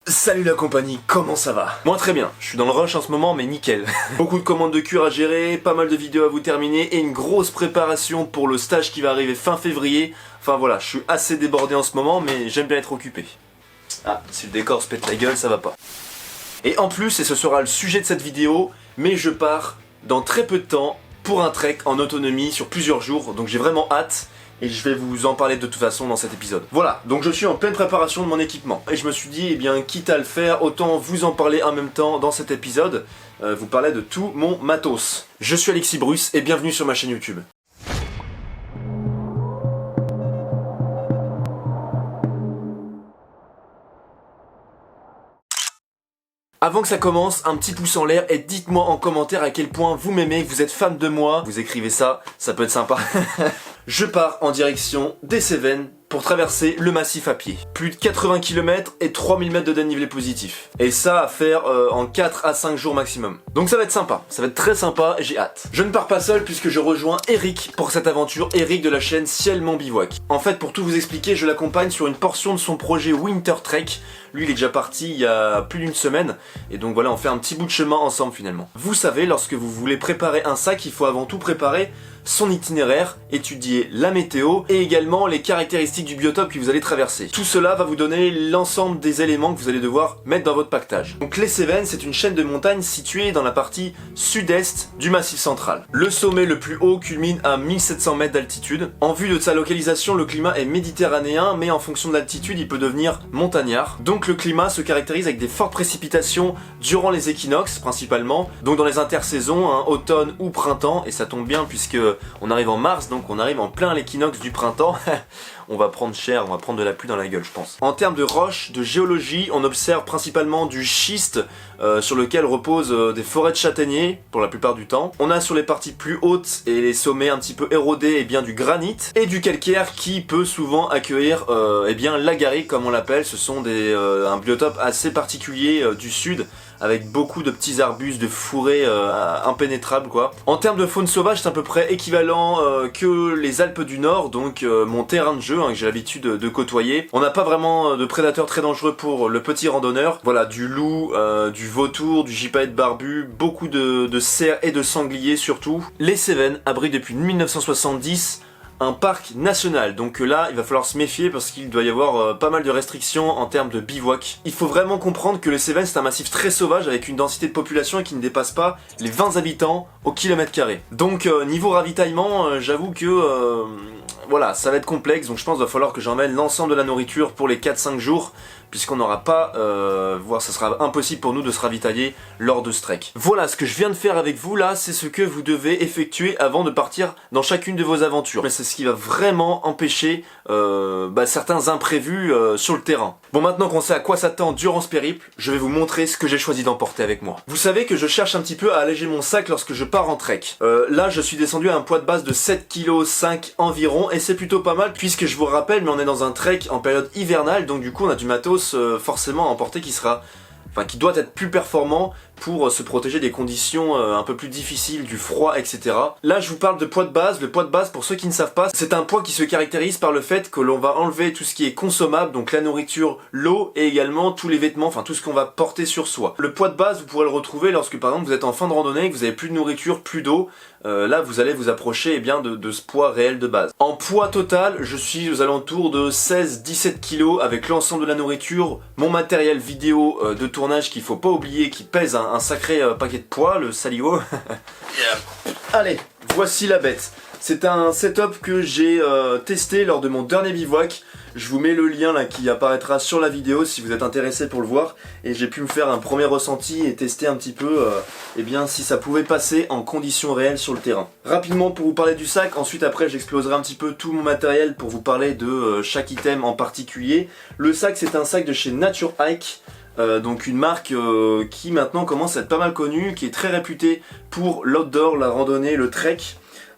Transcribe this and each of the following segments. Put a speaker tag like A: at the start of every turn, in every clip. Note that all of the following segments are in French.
A: Salut la compagnie, comment ça va? Moi très bien, je suis dans le rush en ce moment mais nickel. Beaucoup de commandes de cure à gérer, pas mal de vidéos à vous terminer et une grosse préparation pour le stage qui va arriver fin février. Enfin voilà, je suis assez débordé en ce moment mais j'aime bien être occupé. Ah, si le décor se pète la gueule, ça va pas. Et en plus, et ce sera le sujet de cette vidéo, mais je pars dans très peu de temps pour un trek en autonomie sur plusieurs jours, donc j'ai vraiment hâte. Et je vais vous en parler de toute façon dans cet épisode. Voilà, donc je suis en pleine préparation de mon équipement. Et je me suis dit, eh bien, quitte à le faire, autant vous en parler en même temps dans cet épisode. Vous parler de tout mon matos. Je suis Alexis Bruce et bienvenue sur ma chaîne YouTube. Avant que ça commence, un petit pouce en l'air et dites-moi en commentaire à quel point vous m'aimez, que vous êtes fan de moi. Vous écrivez ça, ça peut être sympa. Je pars en direction des Cévennes pour traverser le massif à pied. Plus de 80 km et 3000 mètres de dénivelé positif. Et ça à faire en 4 à 5 jours maximum. Donc ça va être sympa, ça va être très sympa et j'ai hâte. Je ne pars pas seul puisque je rejoins Eric pour cette aventure, Eric de la chaîne Ciel Mont Bivouac. En fait, pour tout vous expliquer, je l'accompagne sur une portion de son projet Winter Trek. Lui, il est déjà parti il y a plus d'une semaine. Et donc voilà, on fait un petit bout de chemin ensemble finalement. Vous savez, lorsque vous voulez préparer un sac, il faut avant tout préparer son itinéraire, étudier la météo et également les caractéristiques du biotope que vous allez traverser. Tout cela va vous donner l'ensemble des éléments que vous allez devoir mettre dans votre pactage. Donc les Cévennes, c'est une chaîne de montagnes située dans la partie sud-est du Massif central. Le sommet le plus haut culmine à 1700 mètres d'altitude. En vue de sa localisation, le climat est méditerranéen, mais en fonction de l'altitude, il peut devenir montagnard. Donc le climat se caractérise avec des fortes précipitations durant les équinoxes principalement, donc dans les intersaisons, hein, automne ou printemps, et ça tombe bien puisque on arrive en mars, donc on arrive en plein l'équinoxe du printemps. On va prendre cher, on va prendre de la pluie dans la gueule, je pense. En termes de roches, de géologie, on observe principalement du schiste sur lequel reposent des forêts de châtaigniers pour la plupart du temps. On a sur les parties plus hautes et les sommets un petit peu érodés, eh bien, du granit et du calcaire qui peut souvent accueillir eh bien, l'agaric comme on l'appelle. Ce sont un biotope assez particulier du sud, avec beaucoup de petits arbustes, de fourrés impénétrables quoi. En termes de faune sauvage, c'est à peu près équivalent que les Alpes du Nord, donc mon terrain de jeu hein, que j'ai l'habitude de côtoyer. On n'a pas vraiment de prédateurs très dangereux pour le petit randonneur. Voilà, du loup, du vautour, du gypaète barbu, beaucoup de cerfs et de sangliers surtout. Les Cévennes abritent depuis 1970 un parc national, donc là il va falloir se méfier parce qu'il doit y avoir pas mal de restrictions en termes de bivouac. Il faut vraiment comprendre que les Cévennes c'est un massif très sauvage avec une densité de population qui ne dépasse pas les 20 habitants au kilomètre carré. Donc niveau ravitaillement, j'avoue que voilà, ça va être complexe, donc je pense qu'il va falloir que j'emmène l'ensemble de la nourriture pour les 4-5 jours, puisqu'on n'aura pas, voire ça sera impossible pour nous de se ravitailler lors de ce trek. Voilà, ce que je viens de faire avec vous là, c'est ce que vous devez effectuer avant de partir dans chacune de vos aventures. Mais c'est ce qui va vraiment empêcher certains imprévus sur le terrain. Bon, maintenant qu'on sait à quoi s'attendre durant ce périple, je vais vous montrer ce que j'ai choisi d'emporter avec moi. Vous savez que je cherche un petit peu à alléger mon sac lorsque je pars en trek. Là, je suis descendu à un poids de base de 7,5 kg environ, et c'est plutôt pas mal, puisque je vous rappelle, mais on est dans un trek en période hivernale, donc du coup on a du matos forcément à emporter qui doit être plus performant pour se protéger des conditions un peu plus difficiles, du froid, etc. Là, je vous parle de poids de base. Le poids de base, pour ceux qui ne savent pas, c'est un poids qui se caractérise par le fait que l'on va enlever tout ce qui est consommable, donc la nourriture, l'eau et également tous les vêtements, enfin tout ce qu'on va porter sur soi. Le poids de base, vous pourrez le retrouver lorsque par exemple vous êtes en fin de randonnée, que vous avez plus de nourriture, plus d'eau. Là, vous allez vous approcher eh bien, de ce poids réel de base. En poids total, je suis aux alentours de 16-17 kg avec l'ensemble de la nourriture, mon matériel vidéo de tournage qu'il faut pas oublier, qui pèse un sacré paquet de poids, le saligo. Allez, voici la bête. C'est un setup que j'ai testé lors de mon dernier bivouac. Je vous mets le lien là qui apparaîtra sur la vidéo si vous êtes intéressé pour le voir. Et j'ai pu me faire un premier ressenti et tester un petit peu eh bien, si ça pouvait passer en conditions réelles sur le terrain. Rapidement pour vous parler du sac, ensuite après j'exploserai un petit peu tout mon matériel pour vous parler de chaque item en particulier. Le sac c'est un sac de chez Nature Hike. Donc une marque qui maintenant commence à être pas mal connue, qui est très réputée pour l'outdoor, la randonnée, le trek.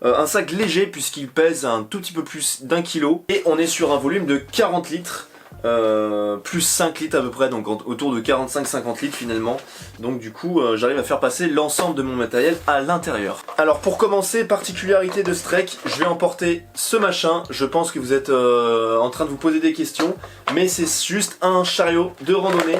A: Un sac léger puisqu'il pèse un tout petit peu plus d'1 kg et on est sur un volume de 40 litres plus 5 litres à peu près, donc autour de 45-50 litres finalement. Donc du coup j'arrive à faire passer l'ensemble de mon matériel à l'intérieur. Alors pour commencer, particularité de ce trek, je vais emporter ce machin. Je pense que vous êtes en train de vous poser des questions, mais c'est juste un chariot de randonnée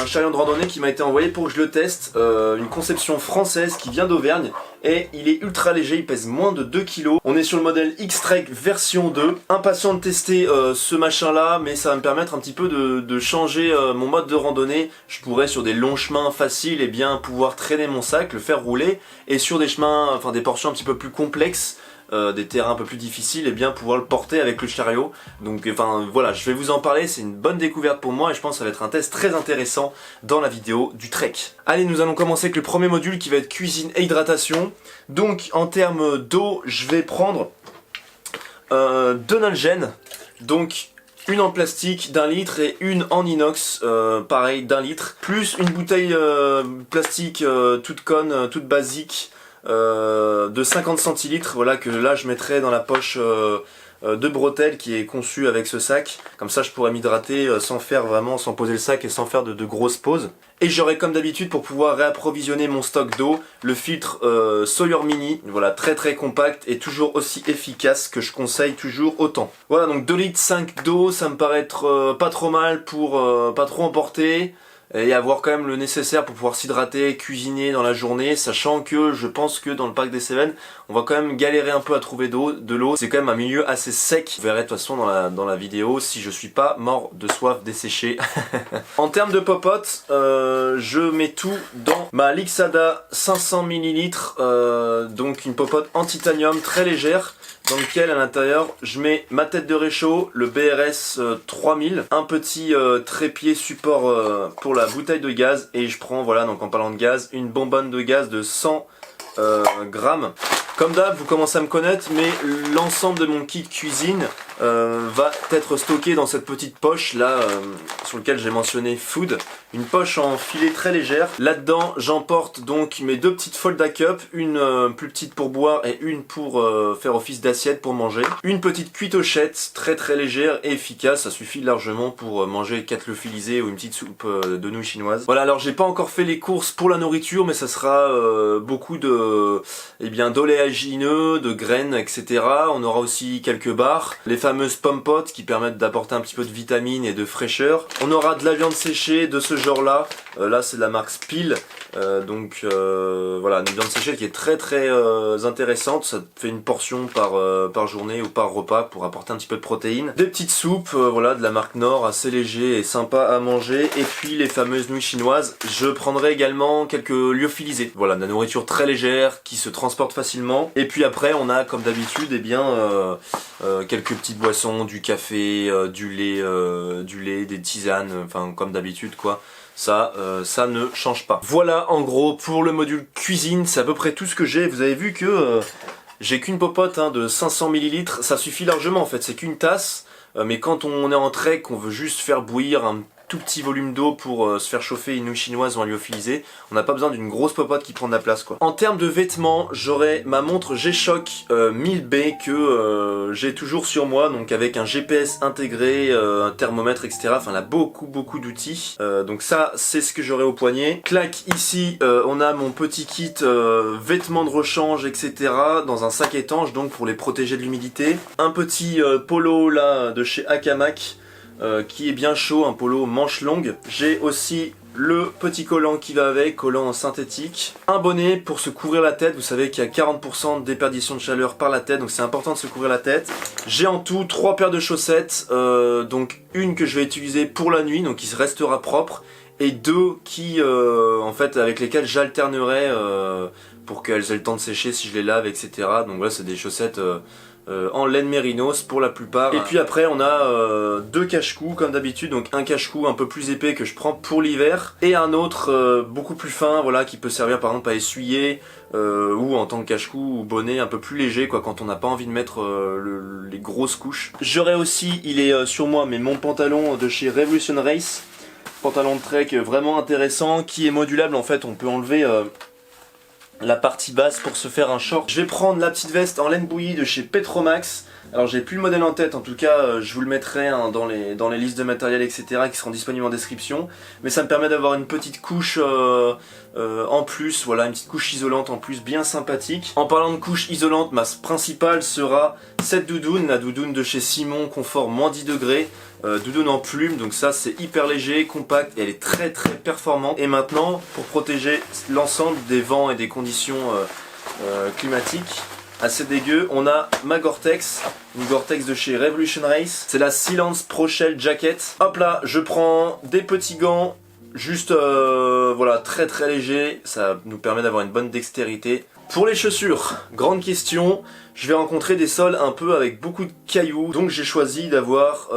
A: un chariot de randonnée qui m'a été envoyé pour que je le teste, une conception française qui vient d'Auvergne et il est ultra léger, il pèse moins de 2 kg. On est sur le modèle X-Trek version 2. Impatient de tester ce machin là, mais ça va me permettre un petit peu de changer mon mode de randonnée. Je pourrais sur des longs chemins faciles et bien pouvoir traîner mon sac, le faire rouler, et sur des chemins, enfin des portions un petit peu plus complexes, des terrains un peu plus difficiles, et bien pouvoir le porter avec le chariot. Donc enfin voilà, je vais vous en parler, c'est une bonne découverte pour moi et je pense que ça va être un test très intéressant dans la vidéo du trek. Allez, nous allons commencer avec le premier module qui va être cuisine et hydratation. Donc en termes d'eau, je vais prendre deux Nalgene, donc une en plastique d'1 litre et une en inox, pareil d'1 litre, plus une bouteille plastique toute conne, toute basique, de 50 centilitres, voilà, que là je mettrai dans la poche de bretelles qui est conçue avec ce sac. Comme ça je pourrais m'hydrater sans faire vraiment, sans poser le sac et sans faire de grosses pauses. Et j'aurai comme d'habitude, pour pouvoir réapprovisionner mon stock d'eau, le filtre Sawyer Mini, voilà, très très compact et toujours aussi efficace, que je conseille toujours autant. Voilà, donc 2 litres 5 d'eau, ça me paraît être pas trop mal pour pas trop emporter et avoir quand même le nécessaire pour pouvoir s'hydrater, cuisiner dans la journée, sachant que je pense que dans le parc des Cévennes, on va quand même galérer un peu à trouver de l'eau. C'est quand même un milieu assez sec. Vous verrez de toute façon dans la vidéo si je suis pas mort de soif desséché. En termes de popote, je mets tout dans ma Lixada 500 ml, donc une popote en titanium très légère, dans lequel à l'intérieur je mets ma tête de réchaud, le BRS 3000, un petit trépied support pour la bouteille de gaz, et je prends, voilà, donc en parlant de gaz, une bonbonne de gaz de 100 grammes. Comme d'hab, vous commencez à me connaître, mais l'ensemble de mon kit cuisine va être stocké dans cette petite poche là, sur lequel j'ai mentionné food, une poche en filet très légère. Là-dedans, j'emporte donc mes deux petites Folda Cup, une plus petite pour boire et une pour faire office d'assiette pour manger. Une petite cuitochette très très légère et efficace, ça suffit largement pour manger 4 lyophilisés ou une petite soupe de nouilles chinoises. Voilà, alors j'ai pas encore fait les courses pour la nourriture, mais ça sera beaucoup de, eh bien, d'oléagineux, de graines, etc. On aura aussi quelques barres, les fameuses pommes-potes qui permettent d'apporter un petit peu de vitamines et de fraîcheur. On aura de la viande séchée de ce genre là, là c'est de la marque Spill, donc voilà, une viande séchée qui est très très intéressante, ça fait une portion par journée ou par repas pour apporter un petit peu de protéines. Des petites soupes, voilà, de la marque Nord, assez léger et sympa à manger, et puis les fameuses nouilles chinoises. Je prendrai également quelques lyophilisés, voilà, de la nourriture très légère qui se transporte facilement. Et puis après on a comme d'habitude, eh bien quelques petites boissons, du café, du lait, des tisanes, enfin comme d'habitude quoi. Ça ne change pas. Voilà en gros pour le module cuisine, c'est à peu près tout ce que j'ai. Vous avez vu que j'ai qu'une popote de 500 ml, ça suffit largement en fait, c'est qu'une tasse. Mais quand on est en trek, on veut juste faire bouillir un tout petit volume d'eau pour se faire chauffer une nouille chinoise ou un lyophilisé, on n'a pas besoin d'une grosse popote qui prend de la place quoi. En termes de vêtements, j'aurai ma montre G-Shock 1000B que j'ai toujours sur moi, donc avec un GPS intégré, un thermomètre, etc. Enfin là, beaucoup d'outils, donc ça c'est ce que j'aurai au poignet. Clac, ici on a mon petit kit vêtements de rechange, etc. dans un sac étanche, donc pour les protéger de l'humidité. Un petit polo là de chez Akamac, qui est bien chaud, un polo manche longue. J'ai aussi le petit collant qui va avec, collant synthétique. Un bonnet pour se couvrir la tête, vous savez qu'il y a 40% de déperdition de chaleur par la tête, donc c'est important de se couvrir la tête. J'ai en tout 3 paires de chaussettes, donc une que je vais utiliser pour la nuit, donc qui restera propre, et 2 qui, en fait, avec lesquelles j'alternerai pour qu'elles aient le temps de sécher si je les lave, etc. Donc voilà, c'est des chaussettes en laine mérinos pour la plupart. Et puis après on a 2 cache-cou comme d'habitude, donc un cache-cou un peu plus épais que je prends pour l'hiver et un autre beaucoup plus fin, voilà, qui peut servir par exemple à essuyer ou en tant que cache-cou ou bonnet un peu plus léger quoi, quand on n'a pas envie de mettre les grosses couches. J'aurai aussi, il est sur moi, mais mon pantalon de chez Revolution Race, pantalon de trek vraiment intéressant qui est modulable en fait, on peut enlever la partie basse pour se faire un short. Je vais prendre la petite veste en laine bouillie de chez Petromax. Alors j'ai plus le modèle en tête, en tout cas je vous le mettrai dans les listes de matériel, etc. qui seront disponibles en description. Mais ça me permet d'avoir une petite couche en plus, voilà, une petite couche isolante en plus bien sympathique. En parlant de couche isolante, ma principale sera cette doudoune, la doudoune de chez Simon, confort -10 degrés. doudoune en plume, donc ça c'est hyper léger, compact et elle est très performante. Et maintenant, pour protéger l'ensemble des vents et des conditions climatiques assez dégueu, on a ma Gore-Tex, une Gore-Tex de chez Revolution Race. C'est la Silence Pro Shell Jacket. Hop là, je prends des petits gants, juste voilà, très léger, ça nous permet d'avoir une bonne dextérité. Pour les chaussures, grande question, je vais rencontrer des sols un peu avec beaucoup de cailloux, donc j'ai choisi d'avoir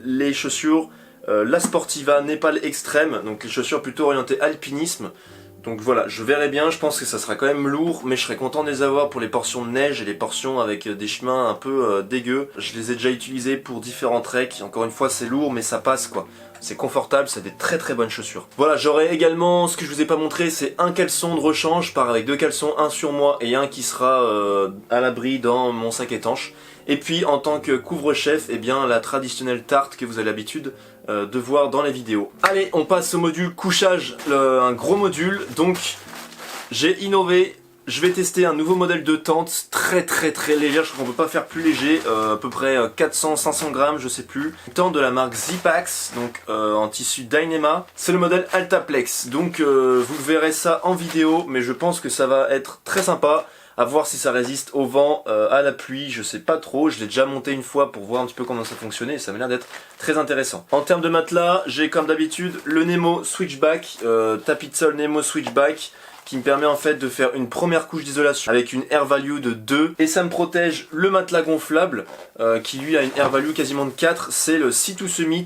A: les chaussures La Sportiva Népal Extreme, donc les chaussures plutôt orientées alpinisme. Donc voilà, je verrai bien, je pense que ça sera quand même lourd, mais je serais content de les avoir pour les portions de neige et les portions avec des chemins un peu dégueux. Je les ai déjà utilisés pour différents treks, encore une fois c'est lourd mais ça passe quoi. C'est confortable, c'est des très bonnes chaussures. Voilà, j'aurai également, ce que je vous ai pas montré, c'est un caleçon de rechange. Je pars avec 2 caleçons, un sur moi et un qui sera à l'abri dans mon sac étanche. Et puis en tant que couvre-chef, eh bien la traditionnelle tarte que vous avez l'habitude de voir dans les vidéos. Allez, on passe au module couchage, un gros module. Donc j'ai innové. Je vais tester un nouveau modèle de tente très légère, je crois qu'on peut pas faire plus léger, à peu près 400-500 grammes, je sais plus. Une tente de la marque Zipax, donc en tissu Dyneema. C'est le modèle Altaplex, donc vous verrez ça en vidéo, mais je pense que ça va être très sympa. À voir si ça résiste au vent, à la pluie, je sais pas trop. Je l'ai déjà monté une fois pour voir un petit peu comment ça fonctionnait et ça m'a l'air d'être très intéressant. En termes de matelas, j'ai comme d'habitude le Nemo Switchback, tapis de sol Nemo Switchback, qui me permet en fait de faire une première couche d'isolation avec une air value de 2 et ça me protège le matelas gonflable qui lui a une air value quasiment de 4. C'est le Sea2 Summit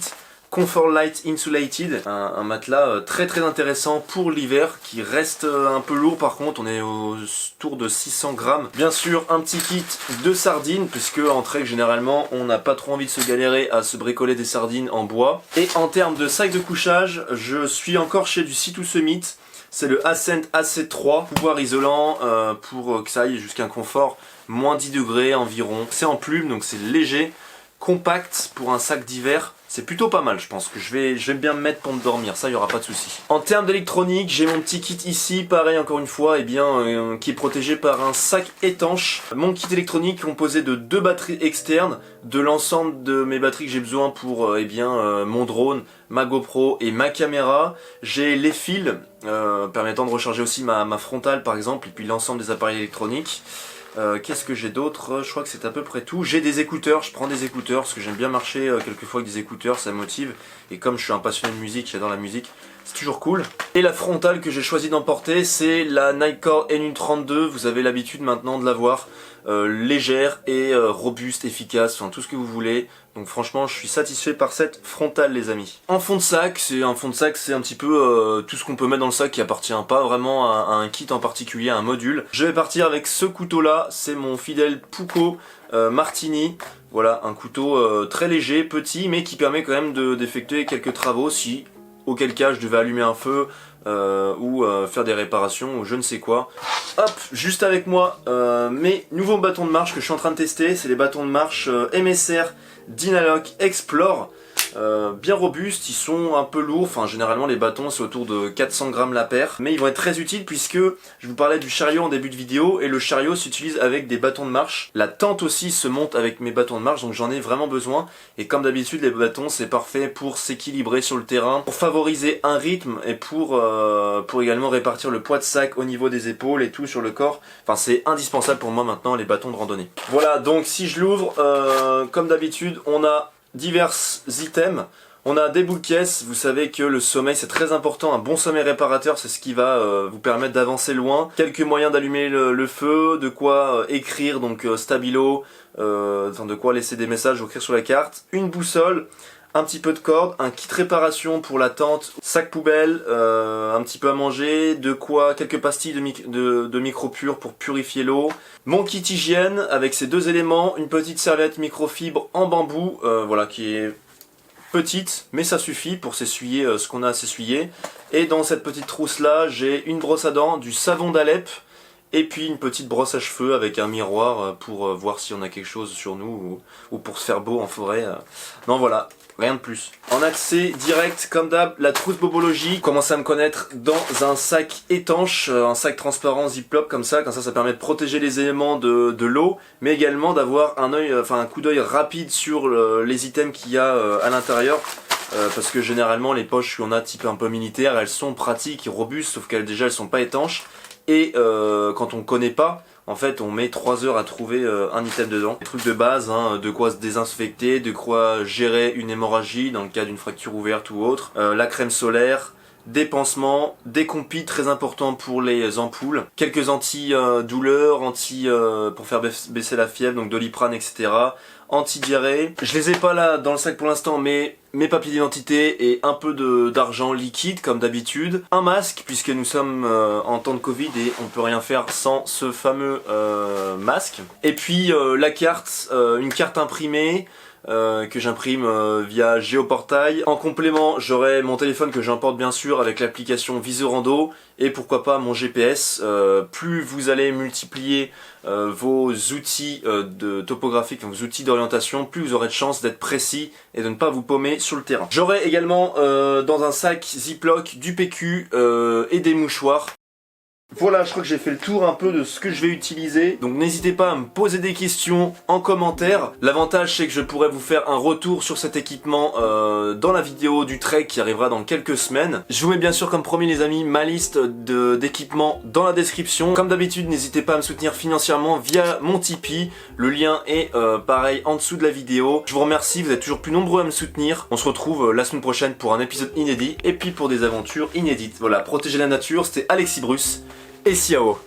A: Comfort Light Insulated, un matelas très intéressant pour l'hiver qui reste un peu lourd. Par contre on est autour de 600 grammes. Bien sûr un petit kit de sardines puisque en trek généralement on n'a pas trop envie de se galérer à se bricoler des sardines en bois. Et en termes de sac de couchage, je suis encore chez du Sea2 Summit. C'est le Ascent AC3, pouvoir isolant pour que ça aille jusqu'à un confort moins 10 degrés environ. C'est en plume donc c'est léger, compact pour un sac d'hiver. C'est plutôt pas mal, je pense que je vais bien me mettre pour me dormir, ça il n'y aura pas de souci. En termes d'électronique, j'ai mon petit kit ici, pareil encore une fois, qui est protégé par un sac étanche. Mon kit électronique composé de 2 batteries externes, de l'ensemble de mes batteries que j'ai besoin pour mon drone, ma GoPro et ma caméra. J'ai les fils permettant de recharger aussi ma frontale par exemple, et puis l'ensemble des appareils électroniques. Qu'est-ce que j'ai d'autre? Je crois que c'est à peu près tout. J'ai des écouteurs, je prends des écouteurs parce que j'aime bien marcher quelquefois avec des écouteurs, ça me motive. Et comme je suis un passionné de musique, j'adore la musique, c'est toujours cool. Et la frontale que j'ai choisi d'emporter, c'est la Nikkor NU32. Vous avez l'habitude maintenant de la voir. Légère et robuste, efficace, enfin tout ce que vous voulez. Donc franchement je suis satisfait par cette frontale les amis. En fond de sac, c'est un petit peu tout ce qu'on peut mettre dans le sac qui appartient pas vraiment à un kit en particulier, à un module. Je vais partir avec ce couteau là, c'est mon fidèle Puko Martini. Voilà, un couteau très léger, petit, mais qui permet quand même d'effectuer quelques travaux si, auquel cas je devais allumer un feu ou faire des réparations ou je ne sais quoi. Hop, juste avec moi mes nouveaux bâtons de marche que je suis en train de tester, c'est les bâtons de marche MSR Dynaloc Explore. Bien robustes, ils sont un peu lourds, enfin généralement les bâtons c'est autour de 400 grammes la paire, mais ils vont être très utiles puisque je vous parlais du chariot en début de vidéo et le chariot s'utilise avec des bâtons de marche. La tente aussi se monte avec mes bâtons de marche donc j'en ai vraiment besoin et comme d'habitude les bâtons c'est parfait pour s'équilibrer sur le terrain, pour favoriser un rythme et pour également répartir le poids de sac au niveau des épaules et tout sur le corps. Enfin c'est indispensable pour moi maintenant les bâtons de randonnée. Voilà donc si je l'ouvre, comme d'habitude on a divers items. On a des boules caisses, vous savez que le sommeil c'est très important, un bon sommeil réparateur c'est ce qui va vous permettre d'avancer loin. Quelques moyens d'allumer le feu, de quoi écrire, donc stabilo, de quoi laisser des messages ou écrire sur la carte. Une boussole, un petit peu de corde, un kit réparation pour la tente, sac poubelle, un petit peu à manger, de quoi quelques pastilles de micro-pur pour purifier l'eau. Mon kit hygiène avec ces 2 éléments, une petite serviette microfibre en bambou, voilà qui est petite mais ça suffit pour s'essuyer ce qu'on a à s'essuyer. Et dans cette petite trousse là j'ai une brosse à dents, du savon d'Alep et puis une petite brosse à cheveux avec un miroir pour voir si on a quelque chose sur nous ou pour se faire beau en forêt. Non voilà. rien de plus. En accès direct, comme d'hab, la trousse Bobologie. Commencez à me connaître dans un sac étanche, un sac transparent Ziploc comme ça permet de protéger les éléments de l'eau, mais également d'avoir un coup d'œil rapide sur les items qu'il y a à l'intérieur. Parce que généralement les poches qu'on a type un peu militaire, elles sont pratiques et robustes, sauf qu'elles déjà elles sont pas étanches. Et quand on connaît pas, en fait on met 3 heures à trouver un item dedans. Des trucs de base, hein, de quoi se désinfecter, de quoi gérer une hémorragie dans le cas d'une fracture ouverte ou autre. La crème solaire, des pansements, des compis très importants pour les ampoules, quelques anti-douleurs, pour faire baisser la fièvre, donc Doliprane, etc. Anti-diarrhée. Je les ai pas là dans le sac pour l'instant, mais mes papiers d'identité et un peu d'argent liquide comme d'habitude. Un masque, puisque nous sommes en temps de Covid et on peut rien faire sans ce fameux masque. Et puis la carte, une carte imprimée. Que j'imprime via Géoportail. En complément, j'aurai mon téléphone que j'importe bien sûr avec l'application Visorando et pourquoi pas mon GPS. Plus vous allez multiplier vos outils topographiques, vos outils d'orientation, plus vous aurez de chances d'être précis et de ne pas vous paumer sur le terrain. J'aurai également dans un sac Ziploc du PQ et des mouchoirs. Voilà, je crois que j'ai fait le tour un peu de ce que je vais utiliser. Donc n'hésitez pas à me poser des questions en commentaire. L'avantage c'est que je pourrais vous faire un retour sur cet équipement dans la vidéo du trek qui arrivera dans quelques semaines. Je vous mets bien sûr comme promis les amis ma liste d'équipements dans la description. Comme d'habitude n'hésitez pas à me soutenir financièrement via mon Tipeee. Le lien est pareil en dessous de la vidéo. Je vous remercie, vous êtes toujours plus nombreux à me soutenir. On se retrouve la semaine prochaine pour un épisode inédit et puis pour des aventures inédites. Voilà, protéger la nature, c'était Alexis Bruce. Et ciao.